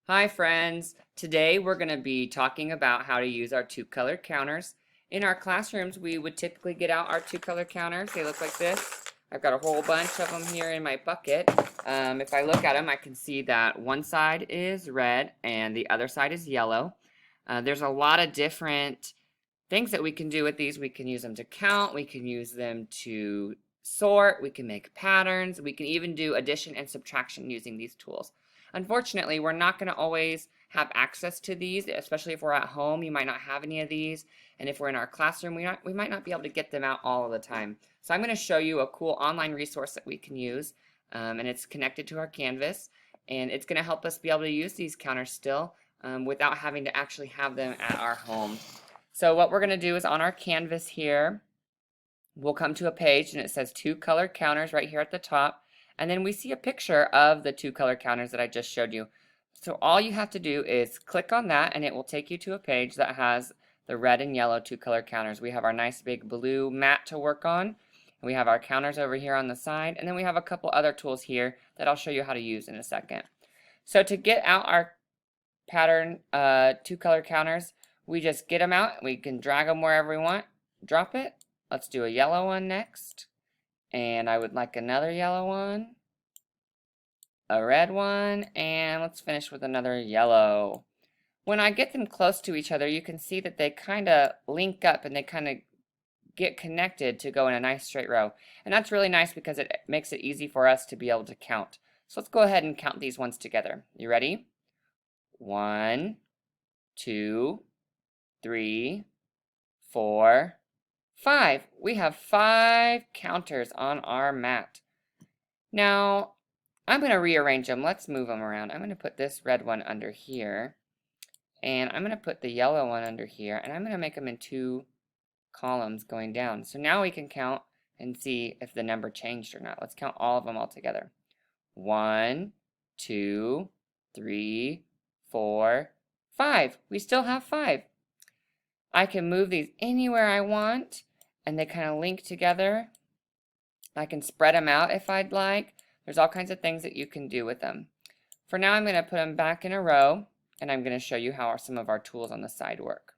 Hi friends! Today we're going to be talking about how to use our two color counters. In our classrooms we would typically get out our two color counters. They look like this. I've got a whole bunch of them here in my bucket. If I look at them I can see that one side is red and the other side is yellow. There's a lot of different things that we can do with these. We can use them to count, we can use them to sort, we can make patterns, we can even do addition and subtraction using these tools. Unfortunately, we're not going to always have access to these, especially if we're at home. You might not have any of these, and if we're in our classroom, we might not be able to get them out all of the time. So I'm going to show you a cool online resource that we can use, and it's connected to our Canvas, and it's going to help us be able to use these counters still without having to actually have them at our home. So what we're going to do is on our Canvas here, we'll come to a page and it says two color counters right here at the top. And then we see a picture of the two color counters that I just showed you. So all you have to do is click on that and it will take you to a page that has the red and yellow two color counters. We have our nice big blue mat to work on. We have our counters over here on the side. And then we have a couple other tools here that I'll show you how to use in a second. So to get out our pattern two color counters, we just get them out. We can drag them wherever we want. Drop it. Let's do a yellow one next. And I would like another yellow one, a red one, and let's finish with another yellow. When I get them close to each other, you can see that they kind of link up and they kind of get connected to go in a nice straight row. And that's really nice because it makes it easy for us to be able to count. So let's go ahead and count these ones together. You ready? 1, 2, 3, 4, 5. We have 5 counters on our mat. Now, I'm going to rearrange them. Let's move them around. I'm going to put this red one under here. And I'm going to put the yellow one under here. And I'm going to make them in 2 columns going down. So now we can count and see if the number changed or not. Let's count all of them all together. 1, 2, 3, 4, 5. We still have 5. I can move these anywhere I want, and they kind of link together. I can spread them out if I'd like. There's all kinds of things that you can do with them. For now, I'm going to put them back in a row, and I'm going to show you how some of our tools on the side work.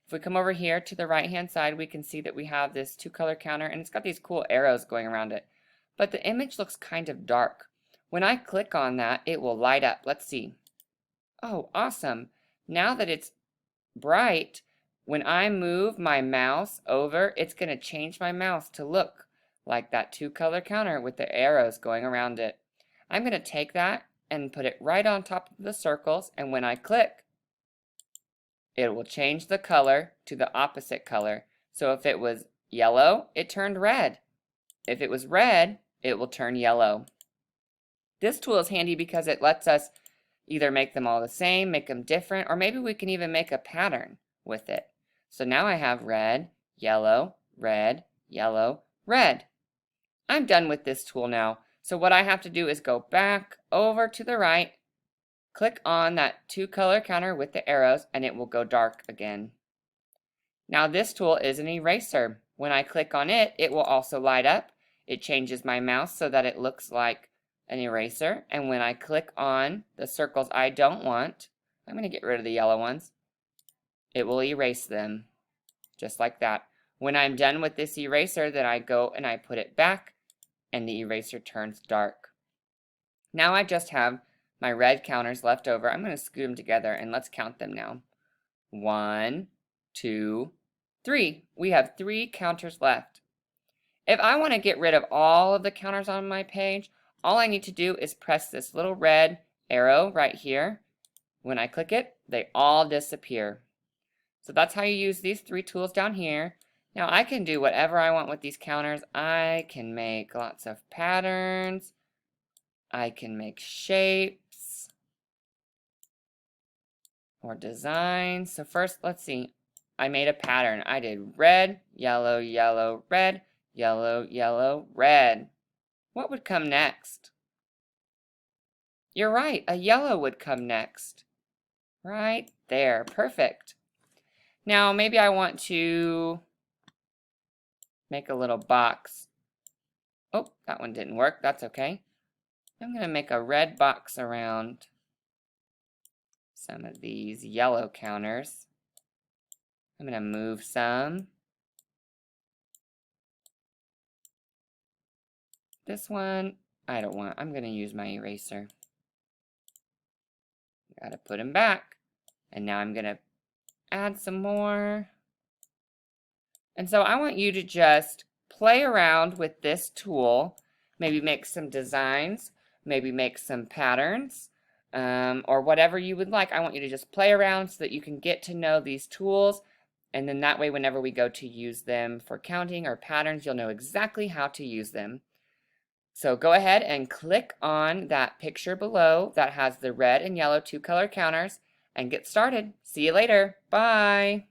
If we come over here to the right-hand side, we can see that we have this two color counter, and it's got these cool arrows going around it. But the image looks kind of dark. When I click on that, it will light up. Let's see. Oh, awesome. Now that it's bright, when I move my mouse over, it's going to change my mouse to look like that two color counter with the arrows going around it. I'm going to take that and put it right on top of the circles, and when I click, it will change the color to the opposite color. So if it was yellow, it turned red. If it was red, it will turn yellow. This tool is handy because it lets us either make them all the same, make them different, or maybe we can even make a pattern with it. So now I have red, yellow, red, yellow, red. I'm done with this tool now. So what I have to do is go back over to the right, click on that two color counter with the arrows, and it will go dark again. Now this tool is an eraser. When I click on it, it will also light up. It changes my mouse so that it looks like an eraser. And when I click on the circles I don't want, I'm going to get rid of the yellow ones. It will erase them, just like that. When I'm done with this eraser, then I go and I put it back, and the eraser turns dark. Now I just have my red counters left over. I'm going to scoot them together, and let's count them now. 1, 2, 3. We have 3 counters left. If I want to get rid of all of the counters on my page, all I need to do is press this little red arrow right here. When I click it, they all disappear. So that's how you use these 3 tools down here. Now I can do whatever I want with these counters. I can make lots of patterns. I can make shapes or designs. So first, let's see. I made a pattern. I did red, yellow, yellow, red, yellow, yellow, red. What would come next? You're right, a yellow would come next. Right there, perfect. Now maybe I want to make a little box. Oh, that one didn't work, that's okay. I'm going to make a red box around some of these yellow counters. I'm going to move some. This one, I don't want. I'm going to use my eraser. Got to put them back. And now I'm going to add some more. And so I want you to just play around with this tool. Maybe make some designs. Maybe make some patterns. Or whatever you would like. I want you to just play around so that you can get to know these tools. And then that way, whenever we go to use them for counting or patterns, you'll know exactly how to use them. So go ahead and click on that picture below that has the red and yellow 2-color counters and get started. See you later. Bye.